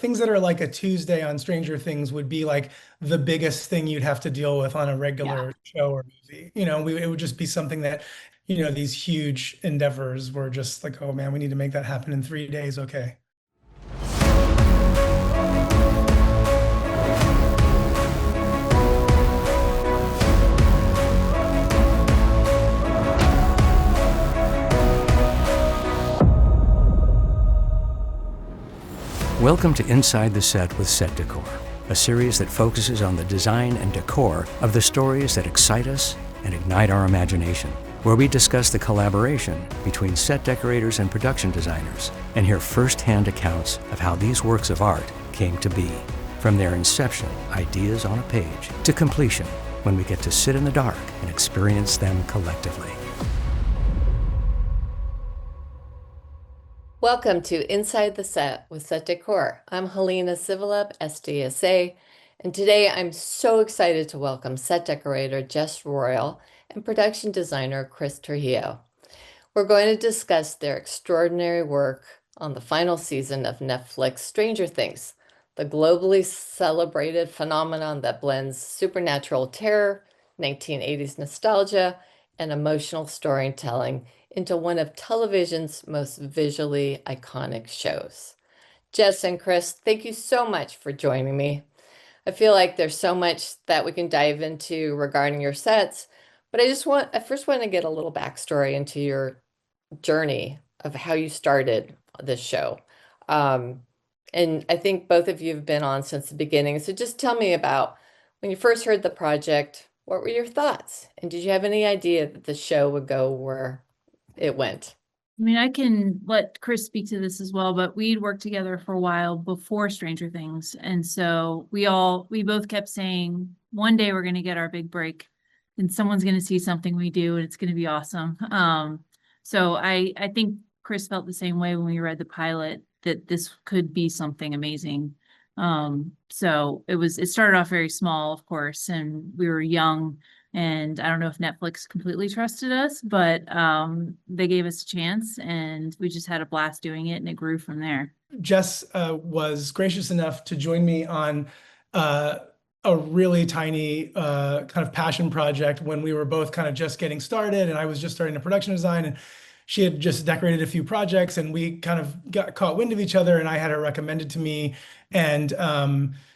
things that are like a Tuesday on Stranger Things would be like the biggest thing you'd have to deal with on a Yeah. regular show or movie. It would just be something that, these huge endeavors were just like, oh man, we need to make that happen in 3 days. Okay. Welcome to Inside the Set with Set Decor, a series that focuses on the design and decor of the stories that excite us and ignite our imagination, where we discuss the collaboration between set decorators and production designers and hear first-hand accounts of how these works of art came to be, from their inception, ideas on a page, to completion, when we get to sit in the dark and experience them collectively. Welcome to Inside the Set with Set Decor. I'm Helena Civilep, SDSA, and today I'm so excited to welcome set decorator Jess Royal and production designer Chris Trujillo. We're going to discuss their extraordinary work on the final season of Netflix Stranger Things, the globally celebrated phenomenon that blends supernatural terror, 1980s nostalgia, and emotional storytelling into one of television's most visually iconic shows. Jess and Chris, thank you so much for joining me. I feel like there's so much that we can dive into regarding your sets, but I first want to get a little backstory into your journey of how you started this show. Um, and I think both of you have been on since the beginning. So just tell me about when you first heard the project, what were your thoughts? And did you have any idea that the show would go where it went? I mean, I can let Chris speak to this as well, but we'd worked together for a while before Stranger Things. And so we both kept saying, one day we're going to get our big break and someone's going to see something we do and it's going to be awesome. So I think Chris felt the same way when we read the pilot, that this could be something amazing. So it started off very small, of course, and we were young. And I don't know if Netflix completely trusted us, but they gave us a chance and we just had a blast doing it and it grew from there. Jess was gracious enough to join me on a really tiny kind of passion project when we were both kind of just getting started, and I was just starting to production design, and she had just decorated a few projects, and we kind of got caught wind of each other, and I had her recommended to me, and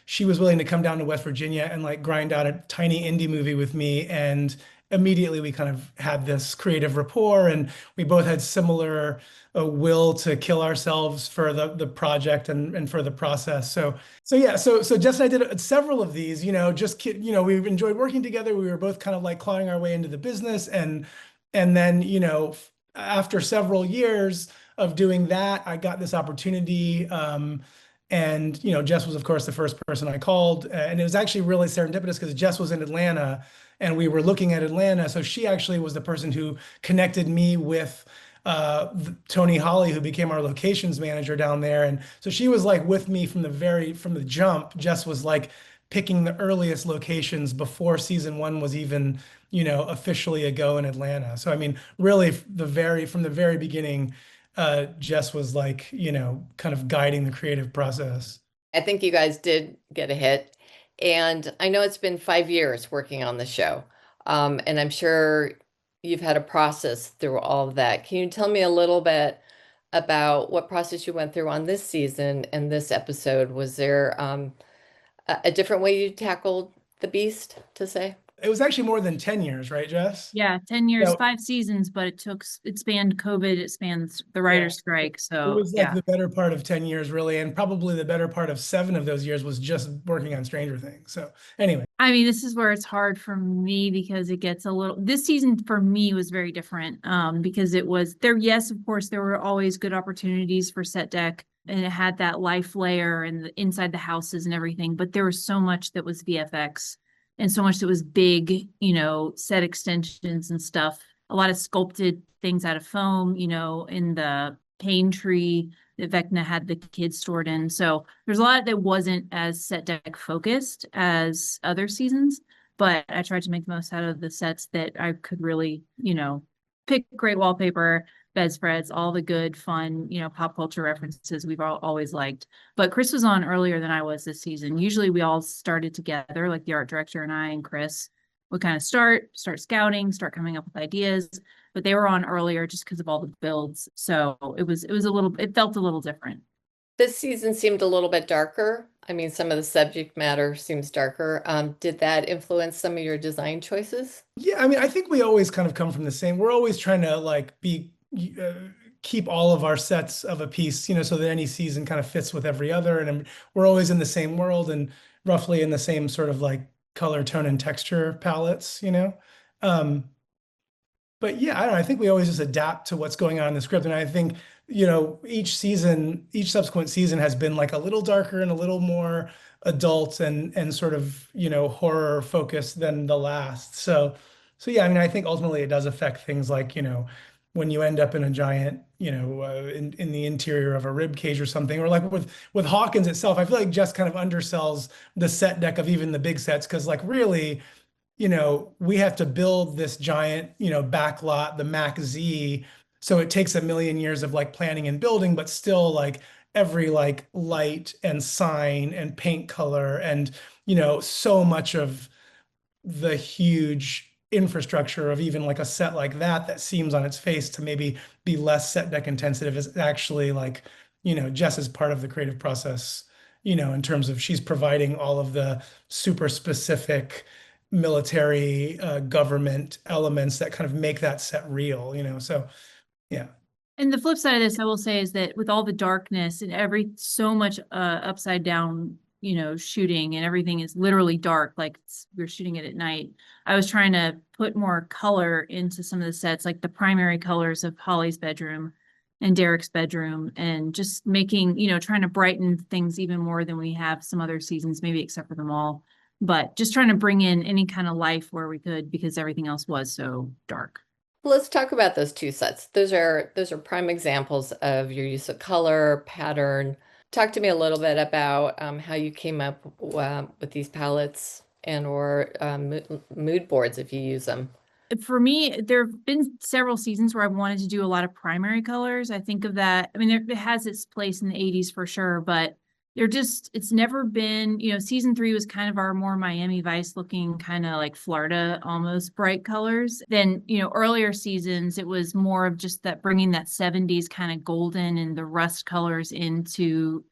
she was willing to come down to West Virginia and like grind out a tiny indie movie with me, and immediately we kind of had this creative rapport, and we both had similar will to kill ourselves for the project and for the process. So Jess and I did several of these, we enjoyed working together. We were both kind of like clawing our way into the business, and then, after several years of doing that, I got this opportunity. And Jess was, of course, the first person I called, and it was actually really serendipitous because Jess was in Atlanta, and we were looking at Atlanta. So she actually was the person who connected me with Tony Holly, who became our locations manager down there. And so she was like with me from the jump. Jess was like picking the earliest locations before season one was even, officially a go in Atlanta. So I mean, really, from the very beginning, Jess was like, kind of guiding the creative process. I think you guys did get a hit. And I know it's been 5 years working on the show. And I'm sure you've had a process through all of that. Can you tell me a little bit about what process you went through on this season and this episode? Was there a different way you tackled the beast, to say? It was actually more than 10 years, right, Jess? Yeah, 10 years, So 5 seasons, but it spanned COVID, it spans the yeah, writer's strike. it So was like yeah. the better part of 10 years, really. And probably the better part of 7 of those years was just working on Stranger Things. So anyway. I mean, this is where it's hard for me because it gets this season for me was very different. Because it was there, yes, of course, there were always good opportunities for set deck and it had that life layer and inside the houses and everything, but there was so much that was VFX and so much that was big, set extensions and stuff. A lot of sculpted things out of foam, in the pane tree that Vecna had the kids stored in. So there's a lot that wasn't as set deck focused as other seasons, but I tried to make the most out of the sets that I could really, pick great wallpaper bedspreads, all the good, fun, pop culture references we've always liked. But Chris was on earlier than I was this season. Usually we all started together, like the art director and I and Chris would kind of start scouting, start coming up with ideas. But they were on earlier just because of all the builds. So it felt a little different. This season seemed a little bit darker. I mean, some of the subject matter seems darker. Did that influence some of your design choices? Yeah, I mean, I think we always kind of come from the same. We're always trying to like uh, keep all of our sets of a piece, so that any season kind of fits with every other, and we're always in the same world and roughly in the same sort of like color, tone, and texture palettes. Um, but yeah, I don't know. I think we always just adapt to what's going on in the script. And I think, each subsequent season has been like a little darker and a little more adult and sort of, horror focused than the last. So yeah, I mean, I think ultimately it does affect things like, when you end up in a giant, in the interior of a rib cage or something, or like with Hawkins itself, I feel like Jess kind of undersells the set deck of even the big sets, because like really, we have to build this giant, back lot, the Mac Z. So it takes a million years of like planning and building, but still like every like light and sign and paint color and, so much of the huge infrastructure of even like a set like that seems on its face to maybe be less set deck intensive is actually like, Jess is part of the creative process, in terms of she's providing all of the super specific military government elements that kind of make that set real, so yeah. And the flip side of this, I will say, is that with all the darkness and so much upside down, shooting, and everything is literally dark, like we're shooting it at night. I was trying to put more color into some of the sets, like the primary colors of Holly's bedroom and Derek's bedroom, and just making, trying to brighten things even more than we have some other seasons, maybe except for the mall. But just trying to bring in any kind of life where we could, because everything else was so dark. Let's talk about those two sets. Those are prime examples of your use of color, pattern. Talk to me a little bit about how you came up with these palettes and or mood boards if you use them. For me, there have been several seasons where I've wanted to do a lot of primary colors. I think of that. I mean, it has its place in the 80s for sure, but it's never been, season 3 was kind of our more Miami Vice looking, kind of like Florida, almost bright colors. Then, earlier seasons, it was more of just that bringing that 70s kind of golden and the rust colors into,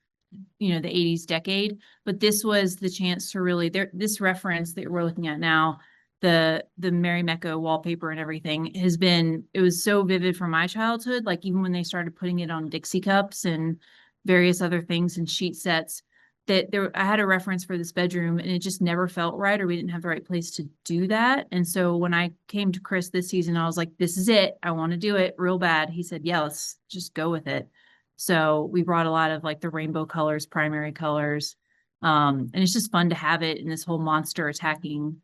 the 80s decade. But this was the chance to really, this reference that we're looking at now, the Mary Mecco wallpaper and everything it was so vivid from my childhood. Like even when they started putting it on Dixie cups and various other things and sheet sets, I had a reference for this bedroom and it just never felt right, or we didn't have the right place to do that. And so when I came to Chris this season, I was like, this is it. I want to do it real bad. He said, yeah, let's just go with it. So we brought a lot of like the rainbow colors, primary colors. And it's just fun to have it in this whole monster attacking,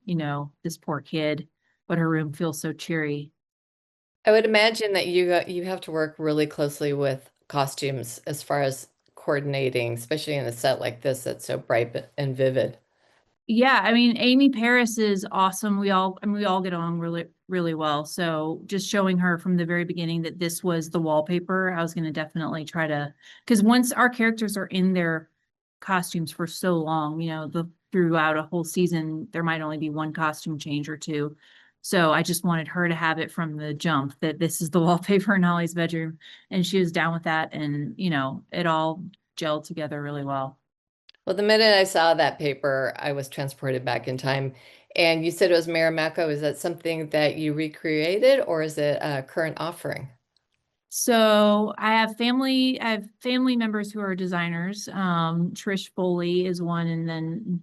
this poor kid, but her room feels so cheery. I would imagine that you have to work really closely with costumes as far as coordinating, especially in a set like this that's so bright and vivid. Yeah, I mean, Amy Paris is awesome. We all get along really, really well. So just showing her from the very beginning that this was the wallpaper, I was going to definitely try to, because once our characters are in their costumes for so long, throughout a whole season, there might only be one costume change or two. So I just wanted her to have it from the jump that this is the wallpaper in Holly's bedroom. And she was down with that. And, it all gelled together really well. Well, the minute I saw that paper, I was transported back in time. And you said it was Marimekko. Is that something that you recreated, or is it a current offering? So I have family members who are designers. Trish Foley is one, and then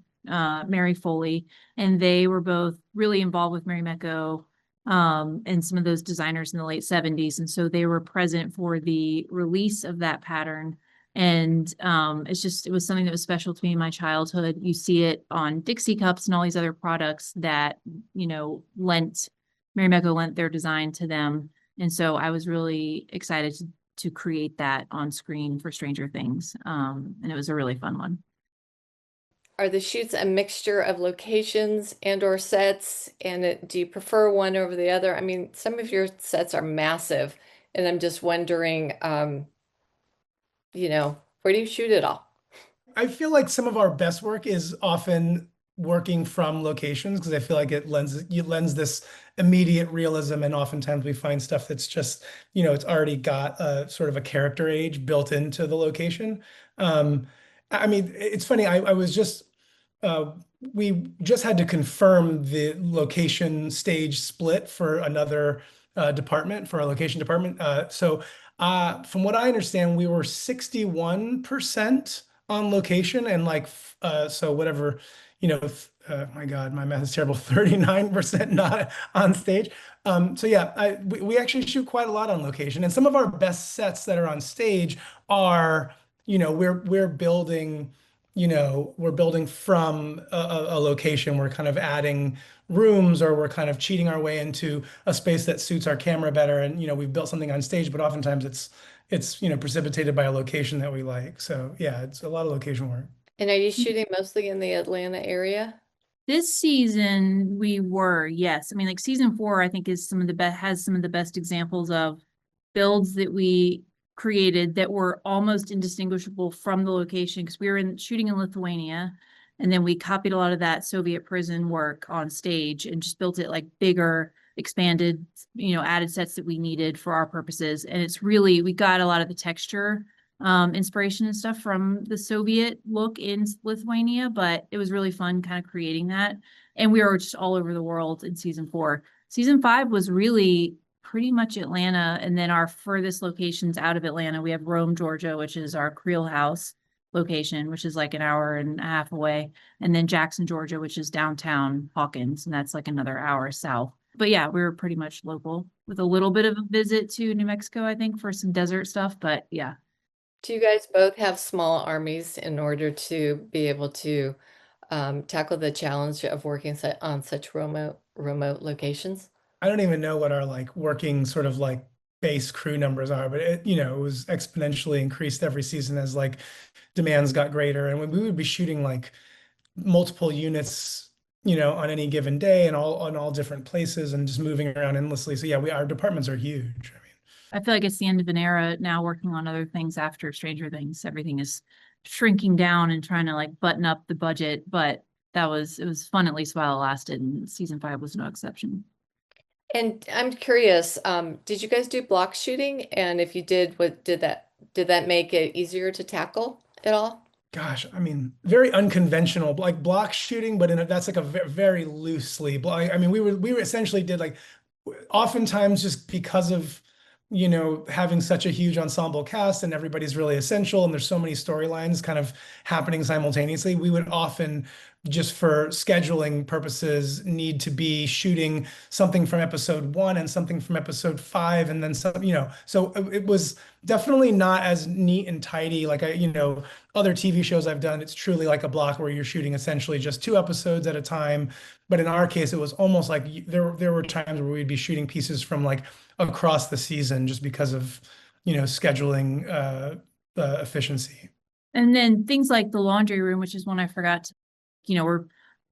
Mary Foley, and they were both really involved with Mary Mecco and some of those designers in the late 70s. And so they were present for the release of that pattern. And it was something that was special to me in my childhood. You see it on Dixie cups and all these other products that, Mary Mecco lent their design to them. And so I was really excited to create that on screen for Stranger Things. And it was a really fun one. Are the shoots a mixture of locations and or sets? And do you prefer one over the other? I mean, some of your sets are massive And I'm just wondering, where do you shoot it all? I feel like some of our best work is often working from locations because I feel like it lends this immediate realism, and oftentimes we find stuff that's just, it's already got a sort of a character age built into the location. Um, I mean, it's funny. I was just uh, we just had to confirm the location stage split for another department, for our location department. From what I understand, we were 61% on location, and so whatever, my God, my math is terrible, 39% not on stage. So yeah, we actually shoot quite a lot on location, and some of our best sets that are on stage are, we're building, we're building from a location. We're kind of adding rooms, or we're kind of cheating our way into a space that suits our camera better. And, we've built something on stage, but oftentimes it's precipitated by a location that we like. So yeah, it's a lot of location work. And are you shooting mostly in the Atlanta area? This season we were, yes. I mean, like season 4, I think is some of the best, has some of the best examples of builds that we created that were almost indistinguishable from the location, because we were shooting in Lithuania, and then we copied a lot of that Soviet prison work on stage and just built it like bigger, expanded, added sets that we needed for our purposes. And it's really, we got a lot of the texture inspiration and stuff from the Soviet look in Lithuania, but it was really fun kind of creating that. And we were just all over the world in season 4. Season 5 was really pretty much Atlanta. And then our furthest locations out of Atlanta, we have Rome, Georgia, which is our Creel House location, which is like an hour and a half away. And then Jackson, Georgia, which is downtown Hawkins, and that's like another hour south. But yeah, we were pretty much local with a little bit of a visit to New Mexico, I think, for some desert stuff. But yeah. Do you guys both have small armies in order to be able to tackle the challenge of working on such remote locations? I don't even know what our like working sort of like base crew numbers are, but it was exponentially increased every season as like demands got greater. And when we would be shooting like multiple units, on any given day, and all on all different places, and just moving around endlessly. So yeah, our departments are huge. I mean, I feel like it's the end of an era now, working on other things after Stranger Things. Everything is shrinking down and trying to like button up the budget, but it was fun, at least while it lasted, and season 5 was no exception. And I'm curious, did you guys do block shooting? And if you did, what did that make it easier to tackle at all? gosh, I mean, very unconventional, like block shooting, but that's like a very loosely block. I mean, we were essentially did like oftentimes just because of having such a huge ensemble cast and everybody's really essential and there's so many storylines kind of happening simultaneously, we would often, just for scheduling purposes, need to be shooting something from episode 1 and something from episode 5 and then some, so it was definitely not as neat and tidy like other TV shows I've done. It's truly like a block where you're shooting essentially just 2 episodes at a time. But in our case, it was almost like there were times where we'd be shooting pieces from like across the season just because of scheduling efficiency. And then things like the laundry room, which is one I forgot to, we're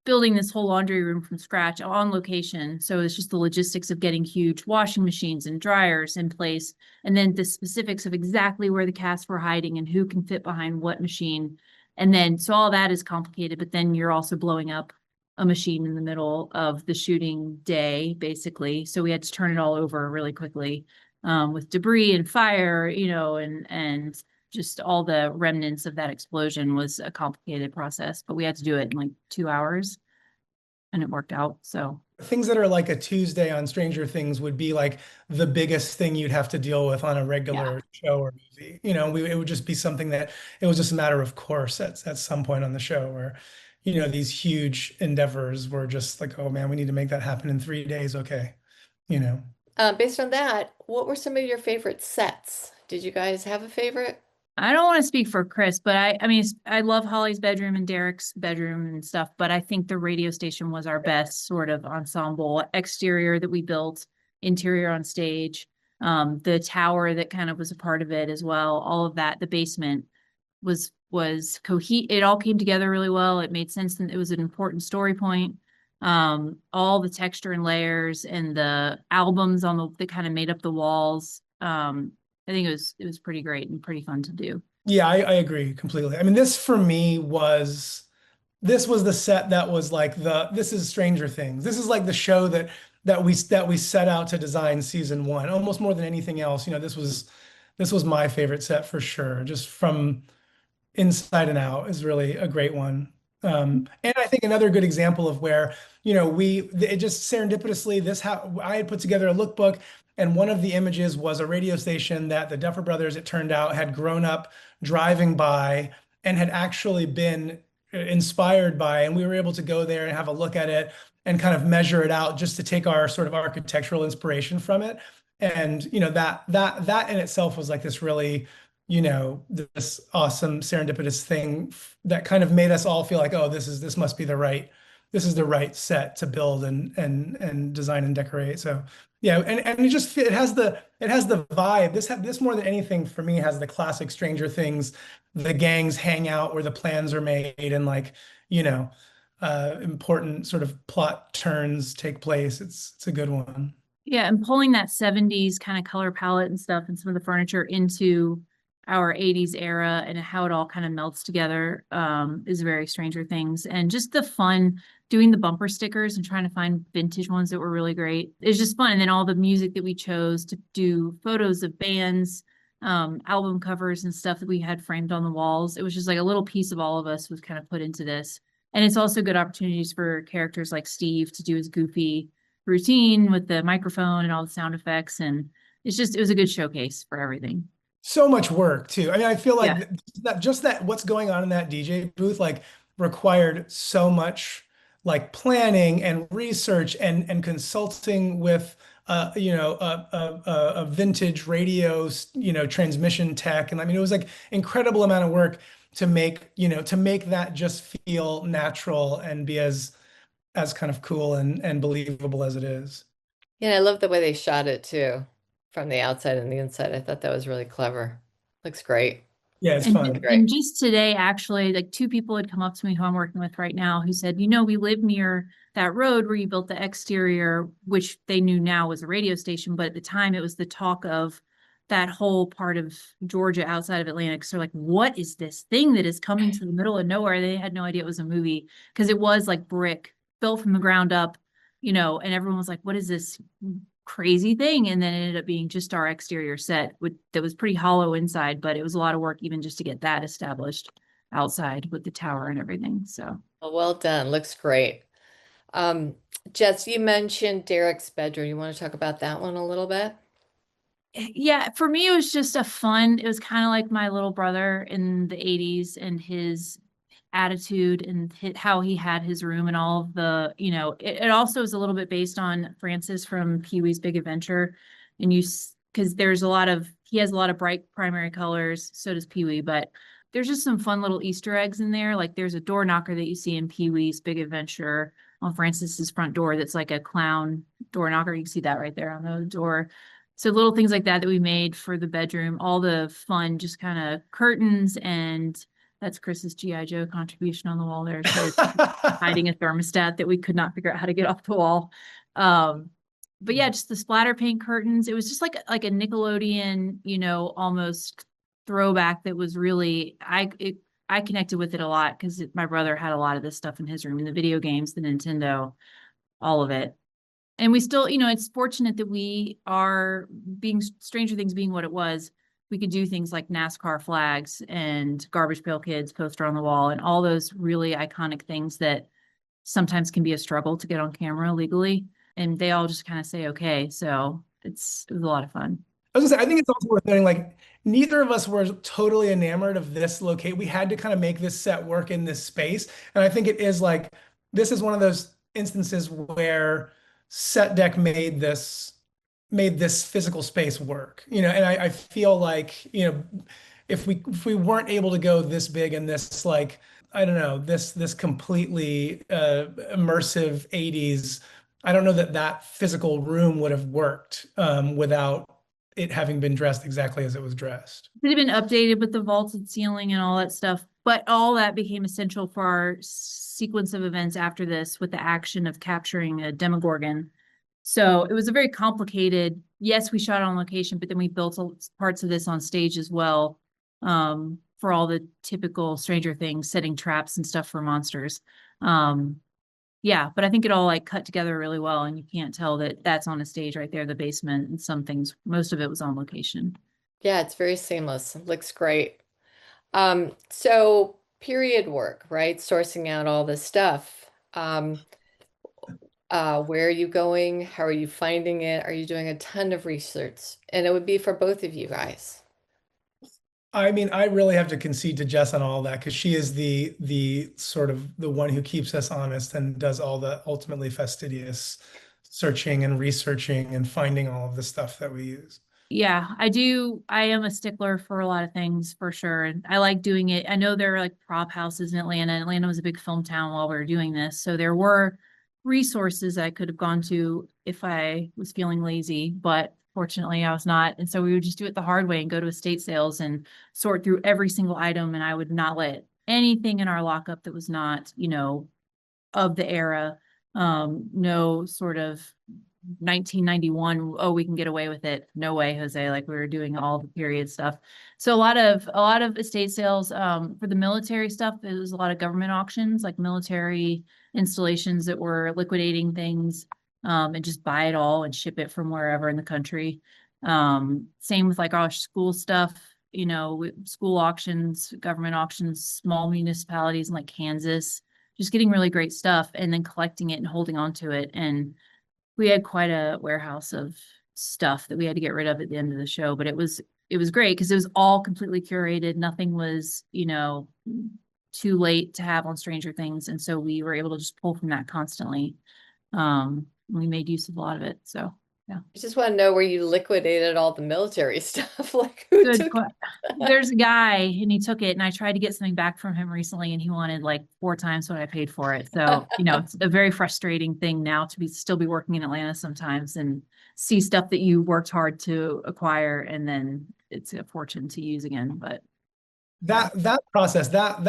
building this whole laundry room from scratch on location. So it's just the logistics of getting huge washing machines and dryers in place. And then the specifics of exactly where the casts were hiding and who can fit behind what machine. And then, so all that is complicated, but then you're also blowing up a machine in the middle of the shooting day, basically. So we had to turn it all over really quickly, with debris and fire, and just all the remnants of that explosion was a complicated process, but we had to do it in like 2 hours and it worked out. So Things that are like a Tuesday on Stranger Things would be like the biggest thing you'd have to deal with on a regular show or movie. It would just be something that it was just a matter of course at some point on the show where, these huge endeavors were just like, oh man, we need to make that happen in 3 days. Okay. Based on that, what were some of your favorite sets? Did you guys have a favorite? I don't want to speak for Chris, but I mean, I love Holly's bedroom and Derek's bedroom and stuff, but I think the radio station was our best sort of ensemble exterior that we built, interior on stage. The tower that kind of was a part of it as well. All of that, the basement was it all came together really well. It made sense and it was an important story point. All the texture and layers and the albums that kind of made up the walls I think it was pretty great and pretty fun to do. Yeah, I agree completely. I mean, this for me was this was the set that was like this is Stranger Things. This is like the show that we set out to design season one, almost more than anything else. This was my favorite set for sure. Just from inside and out is really a great one. And I think another good example of where, it just serendipitously, how I had put together a lookbook, and one of the images was a radio station that the Duffer Brothers, it turned out, had grown up driving by and had actually been inspired by, and we were able to go there and have a look at it and kind of measure it out just to take our sort of architectural inspiration from it. And that in itself was like this really this awesome serendipitous thing that kind of made us all feel like, oh, this must be this is the right set to build and design and decorate. So yeah, and it has the vibe. This more than anything for me has the classic Stranger Things, the gangs hang out where the plans are made and like, important sort of plot turns take place. It's a good one. Yeah, and pulling that 70s kind of color palette and stuff and some of the furniture into our 80s era and how it all kind of melts together is very Stranger Things. And just the fun doing the bumper stickers and trying to find vintage ones that were really great. It's just fun. And then all the music that we chose to do photos of bands, album covers and stuff that we had framed on the walls. It was just like a little piece of all of us was kind of put into this. And it's also good opportunities for characters like Steve to do his goofy routine with the microphone and all the sound effects. And it was a good showcase for everything. So much work too. I mean, I feel like Yeah. that what's going on in that DJ booth like required so much like planning and research and consulting with a vintage radio transmission tech. And I mean, it was like incredible amount of work to make that just feel natural and be as kind of cool and believable as it is. Yeah, I love the way they shot it too, from the outside and the inside. I thought that was really clever. Looks great. Yeah, it's And, fun. Great. and just today, actually, like two people had come up to me who I'm working with right now who said, we live near that road where you built the exterior, which they knew now was a radio station, but at the time it was the talk of that whole part of Georgia outside of Atlanta. So like, what is this thing that is coming to the middle of nowhere? They had no idea it was a movie because it was like brick built from the ground up, and everyone was like, what is this crazy thing? And then it ended up being just our exterior set that was pretty hollow inside, but it was a lot of work even just to get that established outside with the tower and everything. So Well done. Looks great. Jess, you mentioned Derek's bedroom. You want to talk about that one a little bit? yeah, for me, it was just it was kind of like my little brother in the 80s and his attitude and how he had his room and all of the, it also is a little bit based on Francis from Pee-wee's Big Adventure. And because he has a lot of bright primary colors, so does Pee-wee, but there's just some fun little Easter eggs in there. Like there's a door knocker that you see in Pee-wee's Big Adventure on Francis's front door that's like a clown door knocker. You can see that right there on the door. So little things like that we made for the bedroom, all the fun, just kind of curtains, and that's Chris's G.I. Joe contribution on the wall there. So hiding a thermostat that we could not figure out how to get off the wall. But yeah, just the splatter paint curtains. It was just like a Nickelodeon, almost throwback that was really, I connected with it a lot because my brother had a lot of this stuff in his room, in the video games, the Nintendo, all of it. And we still, it's fortunate that we are being Stranger Things being what it was. We could do things like NASCAR flags and Garbage Pail Kids poster on the wall and all those really iconic things that sometimes can be a struggle to get on camera legally. And they all just kind of say, okay. So it was a lot of fun. I was gonna say, I think it's also worth noting, like, neither of us were totally enamored of this location. We had to kind of make this set work in this space. And I think it is like, this is one of those instances where Set Deck made this physical space work, and I feel like, if we weren't able to go this big and this, like, I don't know, this completely immersive 80s, I don't know that physical room would have worked without it having been dressed exactly as it was dressed. It had been updated with the vaulted ceiling and all that stuff, but all that became essential for our sequence of events after this with the action of capturing a Demogorgon So it was a very complicated, yes, we shot on location, but then we built parts of this on stage as well. For all the typical Stranger Things, setting traps and stuff for monsters. Yeah, but I think it all like cut together really well, and you can't tell that that's on a stage right there, the basement, and some things, most of it was on location. Yeah, it's very seamless. It looks great. So period work, right? Sourcing out all this stuff. Where are you going? How are you finding it? Are you doing a ton of research? And it would be for both of you guys. I mean, I really have to concede to Jess on all that because she is the sort of the one who keeps us honest and does all the ultimately fastidious searching and researching and finding all of the stuff that we use. Yeah, I do. I am a stickler for a lot of things for sure. And I like doing it. I know there are like prop houses in Atlanta. Atlanta was a big film town while we were doing this. So there were resources I could have gone to if I was feeling lazy, but fortunately I was not. And so we would just do it the hard way and go to estate sales and sort through every single item. And I would not let anything in our lockup that was not, of the era. No sort of 1991, oh, we can get away with it. No way, Jose. Like we were doing all the period stuff. So a lot of estate sales for the military stuff. It was a lot of government auctions, like military installations that were liquidating things, and just buy it all and ship it from wherever in the country. Same with like our school stuff, school auctions, government auctions, small municipalities in like Kansas, just getting really great stuff and then collecting it and holding on to it. And we had quite a warehouse of stuff that we had to get rid of at the end of the show, but it was great because it was all completely curated. Nothing was, too late to have on Stranger Things. And so we were able to just pull from that constantly. We made use of a lot of it. So yeah. I just want to know where you liquidated all the military stuff. Like who Good. took There's a guy and he took it, and I tried to get something back from him recently and he wanted like 4 times what I paid for it. So, it's a very frustrating thing now to still be working in Atlanta sometimes and see stuff that you worked hard to acquire and then it's a fortune to use again. But That process, that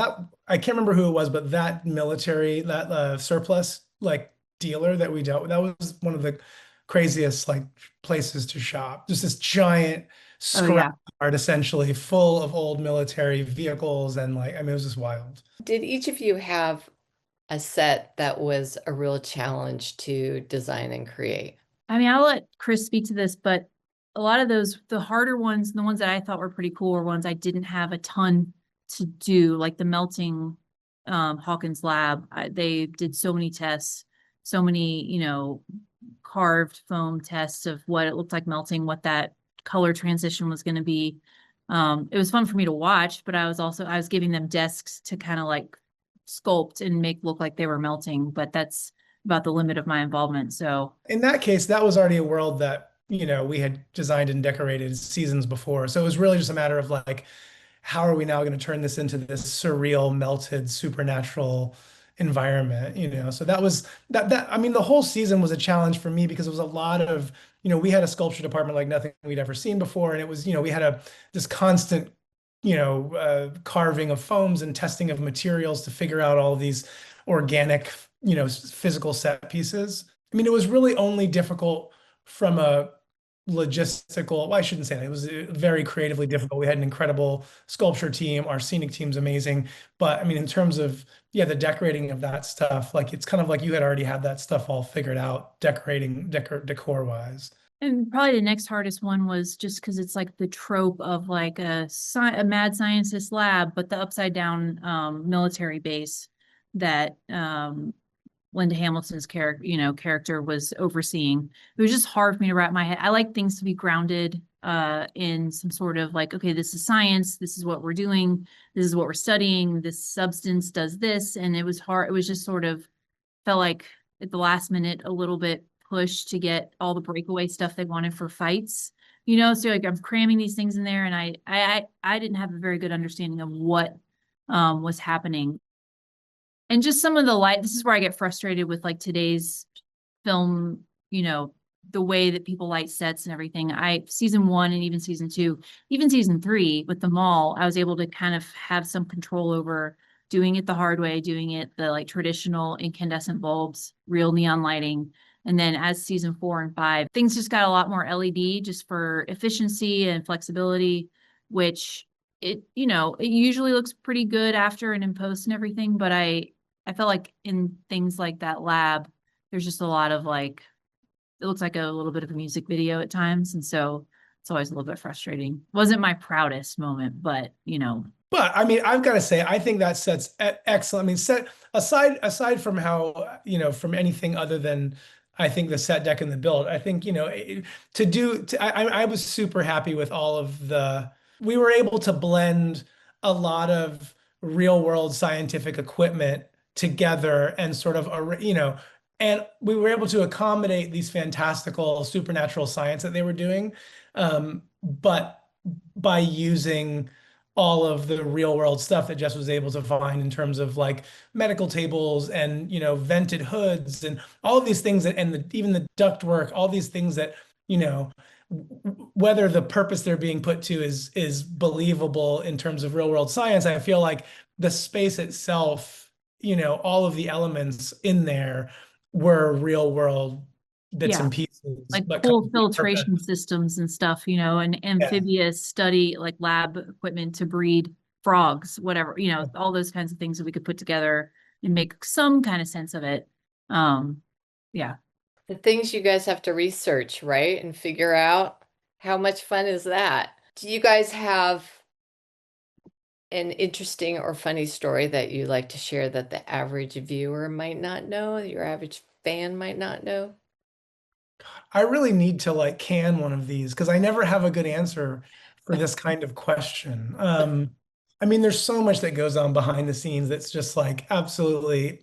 I can't remember who it was, but that military, that surplus like dealer that we dealt with, that was one of the craziest like places to shop. Just this giant oh yeah. scrapyard essentially full of old military vehicles and like, I mean, it was just wild. Did each of you have a set that was a real challenge to design and create? I mean, I'll let Chris speak to this, but a lot of those, the harder ones, the ones that I thought were pretty cool were ones I didn't have a ton to do, like the melting Hawkins lab. They did so many tests, so many, carved foam tests of what it looked like melting, what that color transition was going to be. It was fun for me to watch, but I was giving them desks to kind of like sculpt and make look like they were melting, but that's about the limit of my involvement. So In that case, that was already a world that, we had designed and decorated seasons before. So it was really just a matter of like, how are we now going to turn this into this surreal, melted, supernatural environment, So that was that I mean, the whole season was a challenge for me because it was a lot of, we had a sculpture department like nothing we'd ever seen before. And it was, we had this constant, carving of foams and testing of materials to figure out all these organic, physical set pieces. I mean, it was really only difficult from a logistical, well, I shouldn't say that. It was very creatively difficult. We had an incredible sculpture team. Our scenic team's amazing. But I mean, in terms of, the decorating of that stuff, like it's kind of like you had already had that stuff all figured out, decorating, decor wise. and probably the next hardest one was just because it's like the trope of like a mad scientist lab, but the upside down military base that Linda Hamilton's character was overseeing. It was just hard for me to wrap my head. I like things to be grounded in some sort of like, okay, this is science, this is what we're doing, this is what we're studying, this substance does this. And it was hard. It was just sort of felt like at the last minute a little bit pushed to get all the breakaway stuff they wanted for fights. So like I'm cramming these things in there, and I didn't have a very good understanding of what was happening. And just some of the light, this is where I get frustrated with like today's film, the way that people light sets and everything. Season 1 and even season 2, even season 3 with the mall, I was able to kind of have some control over doing it the hard way, doing it the like traditional incandescent bulbs, real neon lighting, And then as season 4 and 5, things just got a lot more LED just for efficiency and flexibility, which it usually looks pretty good after and in post and everything. But I felt like in things like that lab, there's just a lot of like, it looks like a little bit of a music video at times. And so it's always a little bit frustrating. Wasn't my proudest moment, but But I mean, I've got to say, I think that set's excellent. I mean, set aside from how, from anything other than I think the set deck and the build, I think, I was super happy with all of we were able to blend a lot of real world scientific equipment together and sort of, and we were able to accommodate these fantastical supernatural science that they were doing. But by using all of the real world stuff that Jess was able to find in terms of like medical tables and vented hoods and all of these things even the ductwork, all these things that whether the purpose they're being put to is believable in terms of real world science. I feel like the space itself, all of the elements in there were real world bits and pieces, like but cool filtration systems and stuff, and amphibious study, like lab equipment to breed frogs, whatever, all those kinds of things that we could put together and make some kind of sense of it. Yeah. The things you guys have to research, right? And figure out, how much fun is that? Do you guys have an interesting or funny story that you like to share that the average viewer might not know, your average fan might not know? I really need to like can one of these because I never have a good answer for this kind of question. I mean, there's so much that goes on behind the scenes that's just like absolutely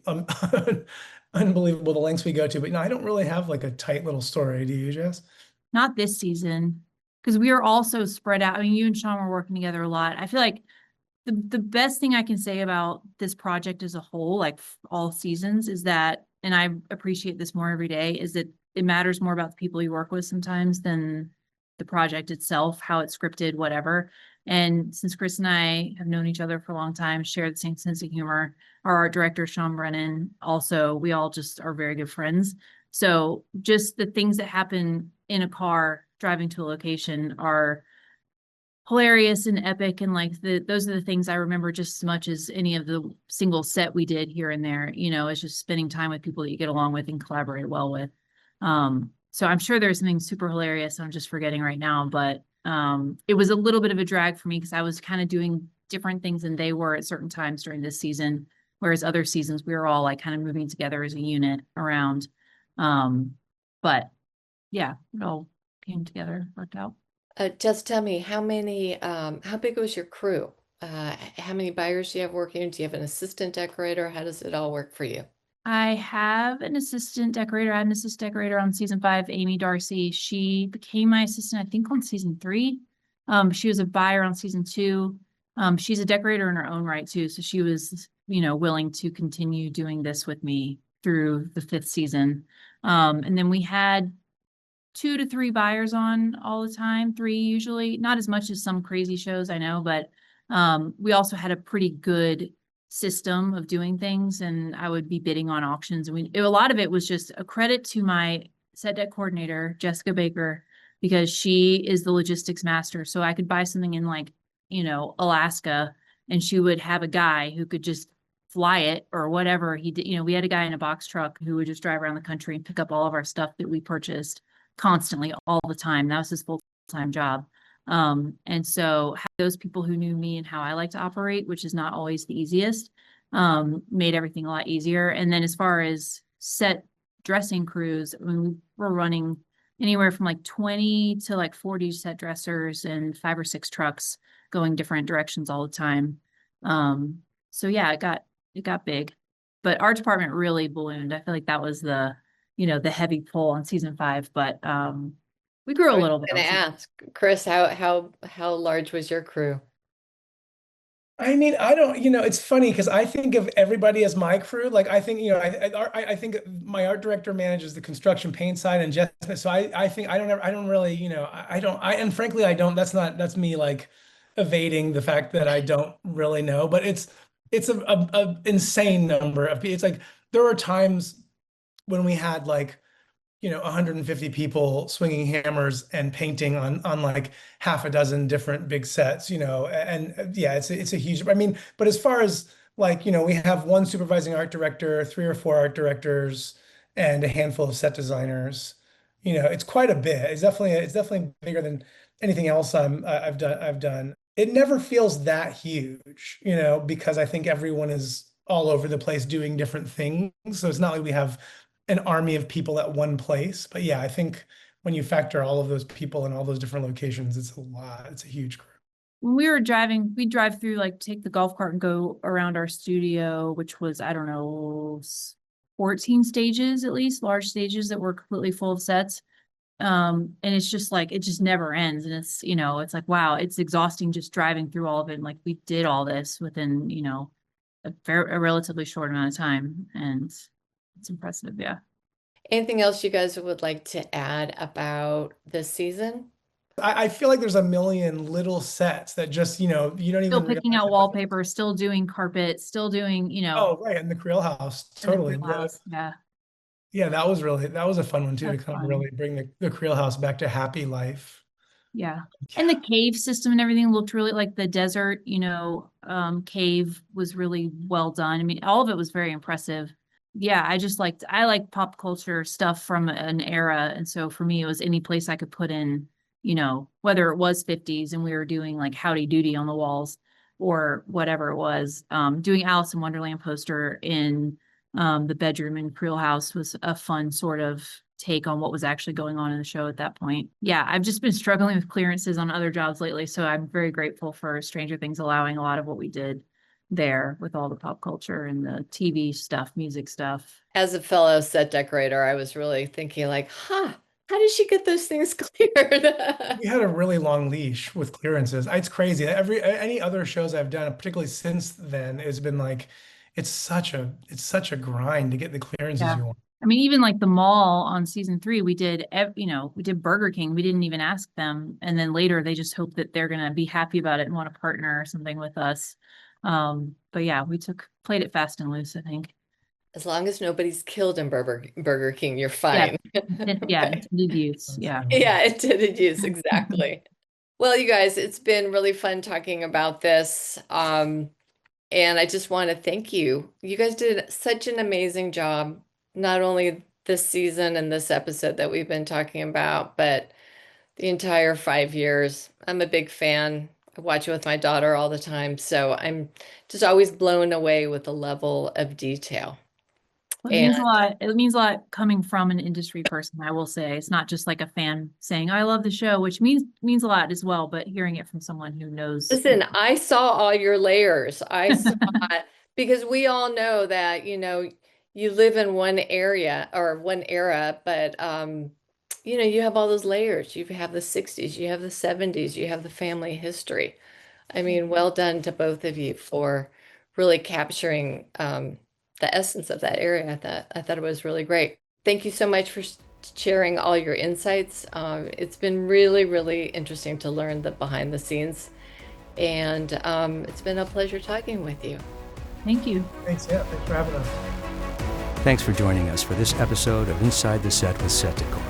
unbelievable the lengths we go to. But no, I don't really have like a tight little story. Do you, Jess? Not this season, because we are also spread out. I mean, you and Sean were working together a lot. I feel like the best thing I can say about this project as a whole, like all seasons, is that, and I appreciate this more every day, is that it matters more about the people you work with sometimes than the project itself, how it's scripted, whatever. And since Chris and I have known each other for a long time, share the same sense of humor, our art director, Sean Brennan, also, we all just are very good friends. So just the things that happen in a car driving to a location are hilarious and epic, and like those are the things I remember just as much as any of the single set we did here and there. It's just spending time with people that you get along with and collaborate well with. So I'm sure there's something super hilarious I'm just forgetting right now, but it was a little bit of a drag for me because I was kind of doing different things than they were at certain times during this season, whereas other seasons we were all like kind of moving together as a unit around. But yeah, it all came together, worked out. Just tell me how big was your crew? How many buyers do you have working? Do you have an assistant decorator? How does it all work for you? I have an assistant decorator. I had an assistant decorator on season 5, Amy Darcy. She became my assistant, I think, on season 3. She was a buyer on season 2. She's a decorator in her own right too. So she was, willing to continue doing this with me through the 5th season. And then we had 2 to 3 buyers on all the time, 3 usually, not as much as some crazy shows I know, but we also had a pretty good system of doing things, and I would be bidding on auctions. And a lot of it was just a credit to my set deck coordinator, Jessica Baker, because she is the logistics master. So I could buy something in like, Alaska, and she would have a guy who could just fly it or whatever he did. We had a guy in a box truck who would just drive around the country and pick up all of our stuff that we purchased constantly all the time. That was his full-time job. And so those people who knew me and how I like to operate, which is not always the easiest, made everything a lot easier. And then as far as set dressing crews, I mean, we were running anywhere from like 20 to like 40 set dressers and 5 or 6 trucks going different directions all the time. So yeah, it got big, but our department really ballooned. I feel like that was the heavy pull on season 5, but we grew a little bit. I'm gonna ask Chris, how large was your crew? I mean, I don't, it's funny because I think of everybody as my crew. Like, I think, I think my art director manages the construction paint side and Jess. So I think I don't really, and frankly, I don't, that's me like evading the fact that I don't really know, but it's a insane number of people. It's like, there were times when we had like, 150 people swinging hammers and painting on like half a dozen different big sets, and yeah, it's a huge, I mean, but as far as like, we have one supervising art director, 3 or 4 art directors, and a handful of set designers. It's quite a bit. It's definitely bigger than anything else I've done. It never feels that huge, because I think everyone is all over the place doing different things. So it's not like we have an army of people at one place. But yeah, I think when you factor all of those people in all those different locations, it's a lot. It's a huge group. When we were driving, we drive through, like, take the golf cart and go around our studio, which was, I don't know, 14 stages, at least, large stages that were completely full of sets. And it's just like, it just never ends. And it's like, wow, it's exhausting just driving through all of it. And like, we did all this within, a relatively short amount of time. And it's impressive. Yeah. Anything else you guys would like to add about this season? I feel like there's a million little sets that just, you don't even Still picking realize out that- wallpaper, still doing carpet, still doing, Oh, right, in the Creel house. in the Totally. Creel house. Yeah. Yeah, that was a fun one too, to That's kind of fun. really bring the Creel house back to happy life. Yeah. And the cave system and everything looked really like the desert, cave was really well done. I mean, all of it was very impressive. Yeah, I like pop culture stuff from an era. And so for me, it was any place I could put in, whether it was 50s and we were doing like Howdy Doody on the walls or whatever it was. Doing Alice in Wonderland poster in the bedroom in Creel House was a fun sort of take on what was actually going on in the show at that point. Yeah, I've just been struggling with clearances on other jobs lately, so I'm very grateful for Stranger Things allowing a lot of what we did there with all the pop culture and the TV stuff, music stuff. As a fellow set decorator, I was really thinking like, how did she get those things cleared? We had a really long leash with clearances. It's crazy. Any other shows I've done, particularly since then, has been like, it's such a grind to get the clearances Yeah. you want. I mean, even like the mall on season 3, we did Burger King. We didn't even ask them. And then later they just hope that they're going to be happy about it and want to partner or something with us. But yeah, we played it fast and loose, I think. As long as nobody's killed in Burger King, you're fine. Yeah, intended use. Yeah. Yeah, intended use, exactly. Well, you guys, it's been really fun talking about this. And I just want to thank you. You guys did such an amazing job, not only this season and this episode that we've been talking about, but the entire 5 years. I'm a big fan. I watch it with my daughter all the time. So I'm just always blown away with the level of detail. It means a lot. It means a lot coming from an industry person, I will say. It's not just like a fan saying, I love the show, which means a lot as well, but hearing it from someone who knows. Listen, I saw all your layers. I saw because we all know that, you live in one area or one era, but you have all those layers. You have the 60s, you have the 70s, you have the family history. I mean, well done to both of you for really capturing the essence of that area. I thought it was really great. Thank you so much for sharing all your insights. It's been really, really interesting to learn the behind the scenes. And it's been a pleasure talking with you. Thank you. Thanks. Yeah, thanks for having us. Thanks for joining us for this episode of Inside the Set with Set Decor.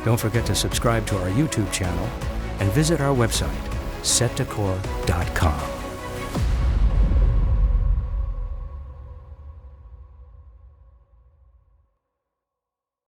Don't forget to subscribe to our YouTube channel and visit our website, setdecor.com.